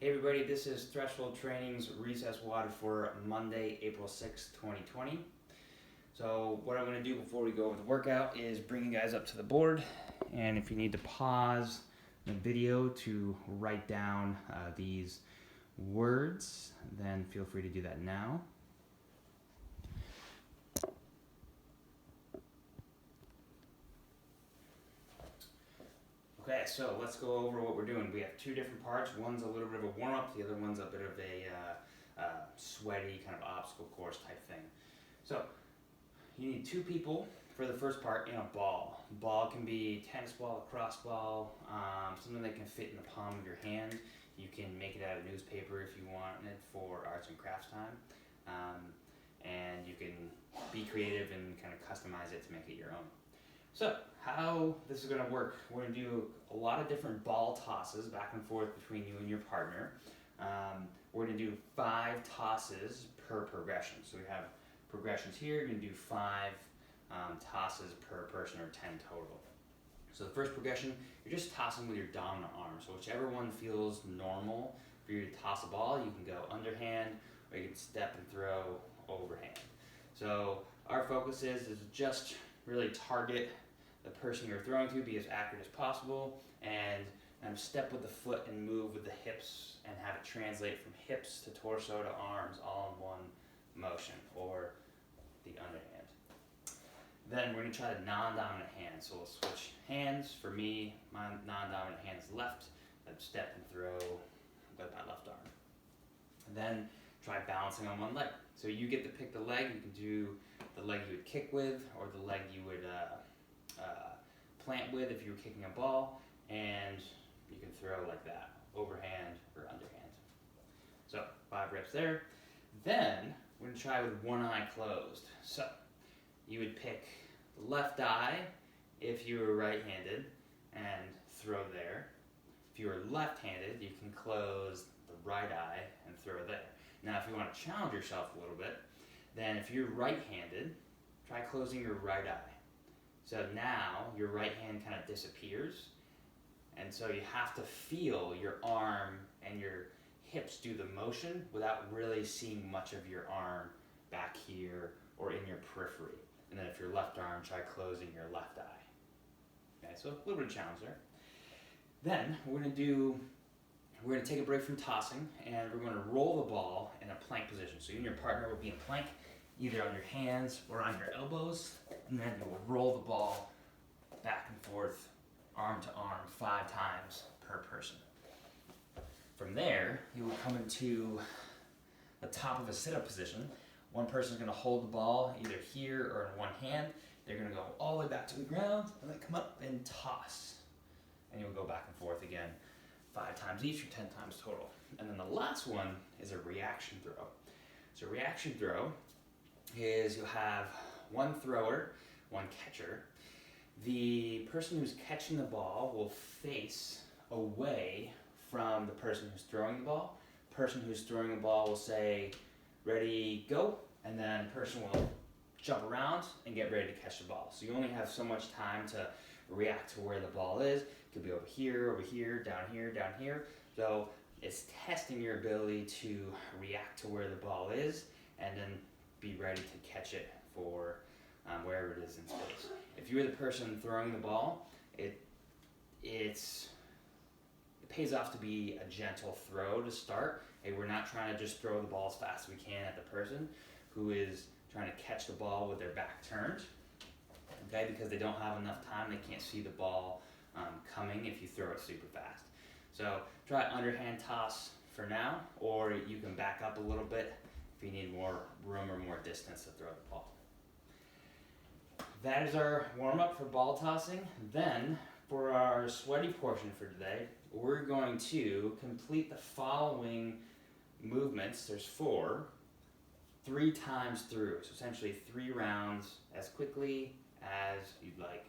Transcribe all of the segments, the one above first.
Hey everybody, this is Threshold Training's Recess WOD for Monday, April 6th, 2020. So what I'm going to do before we go over the workout is bring you guys up to the board, and if you need to pause the video to write down these words, then feel free to do that now. Okay, so let's go over what we're doing. We have two different parts. One's a little bit of a warm-up, the other one's a bit of a sweaty kind of obstacle course type thing. So you need two people for the first part in a ball. Ball can be tennis ball, lacrosse ball, something that can fit in the palm of your hand. You can make it out of newspaper if you want it for arts and crafts time. And you can be creative and kind of customize it to make it your own. So how this is going to work, we're going to do a lot of different ball tosses back and forth between you and your partner. We're going to do 5 tosses per progression. So we have progressions here. You're going to do 5 tosses per person, or 10 total. So the first progression, you're just tossing with your dominant arm. So whichever one feels normal for you to toss a ball, you can go underhand, or you can step and throw overhand. So our focus is just really target the person you're throwing to, be as accurate as possible, and step with the foot and move with the hips and have it translate from hips to torso to arms all in one motion, or the underhand. Then we're going to try the non-dominant hand. So we'll switch hands. For me, my non-dominant hand is left. I'd step and throw with my left arm. And then try balancing on one leg. So you get to pick the leg. You can do the leg you would kick with, or the leg you would plant with if you were kicking a ball, and you can throw like that, overhand or underhand. So 5 reps there. Then we're going to try with one eye closed. So you would pick the left eye if you were right-handed and throw there. If you were left-handed, you can close the right eye and throw there. Now if you want to challenge yourself a little bit, then if you're right-handed, try closing your right eye. So now your right hand kind of disappears, and so you have to feel your arm and your hips do the motion without really seeing much of your arm back here or in your periphery. And then if your left arm, try closing your left eye. Okay, so a little bit of challenge there. Then we're going to take a break from tossing, and we're going to roll the ball in a plank position. So you and your partner will be in plank, either on your hands or on your elbows, and then you will roll the ball back and forth, arm to arm, 5 times per person. From there, you will come into the top of a sit-up position. One person is going to hold the ball either here or in one hand. They're going to go all the way back to the ground, and then come up and toss. And you'll go back and forth again, 5 times each, or 10 times total. And then the last one is a reaction throw. So reaction throw is you'll have one thrower, one catcher. The person who's catching the ball will face away from the person who's throwing the ball. Person who's throwing the ball will say, ready, go, and then the person will jump around and get ready to catch the ball. So you only have so much time to react to where the ball is. It could be over here, down here. So it's testing your ability to react to where the ball is, and then be ready to catch it for wherever it is in space. If you're the person throwing the ball, it pays off to be a gentle throw to start. Hey, we're not trying to just throw the ball as fast as we can at the person who is trying to catch the ball with their back turned, okay, because they don't have enough time. They can't see the ball coming if you throw it super fast. So try underhand toss for now, or you can back up a little bit if you need more room or more distance to throw the ball. That is our warm-up for ball tossing. Then, for our sweaty portion for today, we're going to complete the following movements. There's 4, 3 times through. So essentially 3 rounds as quickly as you'd like.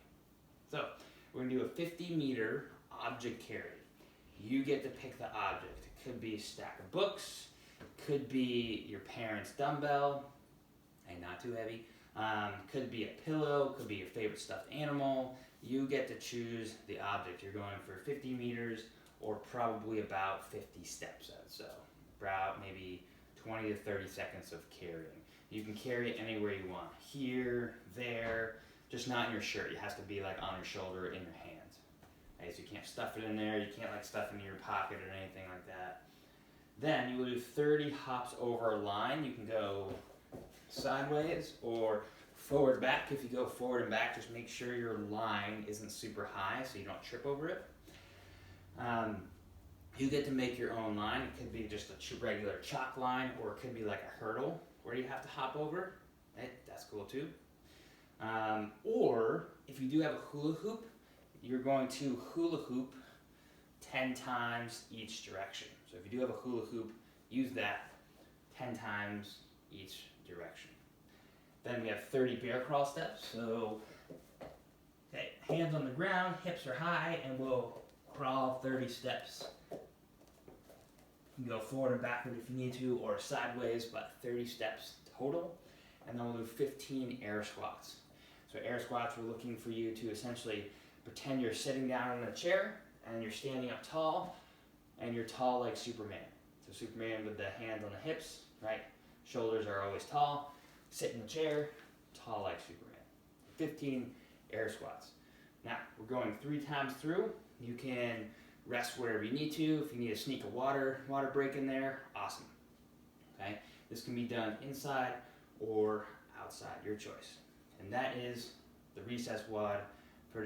So we're going to do a 50-meter object carry. You get to pick the object. It could be a stack of books, could be your parents' dumbbell, and not too heavy. Could be a pillow, could be your favorite stuffed animal. You get to choose the object. You're going for 50 meters or probably about 50 steps out. So about maybe 20 to 30 seconds of carrying. You can carry it anywhere you want, here, there, just not in your shirt. It has to be like on your shoulder, in your hands. Okay, so you can't stuff it in there, you can't like stuff it in your pocket or anything like that. Then you will do 30 hops over a line. You can go sideways or forward back. If you go forward and back, just make sure your line isn't super high so you don't trip over it. You get to make your own line. It could be just a regular chalk line, or it could be like a hurdle where you have to hop over. That's cool too. Or if you do have a hula hoop, you're going to hula hoop 10 times each direction. So if you do have a hula hoop, use that 10 times each direction. Then we have 30 bear crawl steps. So okay, hands on the ground, hips are high, and we'll crawl 30 steps. You can go forward and backward if you need to, or sideways, but 30 steps total. And then we'll do 15 air squats. So air squats, we're looking for you to essentially pretend you're sitting down in a chair and you're standing up tall, and you're tall like Superman. So Superman with the hands on the hips, right? Shoulders are always tall. Sit in the chair, tall like Superman. 15 air squats. Now, we're going 3 times through. You can rest wherever you need to. If you need to sneak a water break in there, awesome. Okay? This can be done inside or outside, your choice. And that is the Recess WOD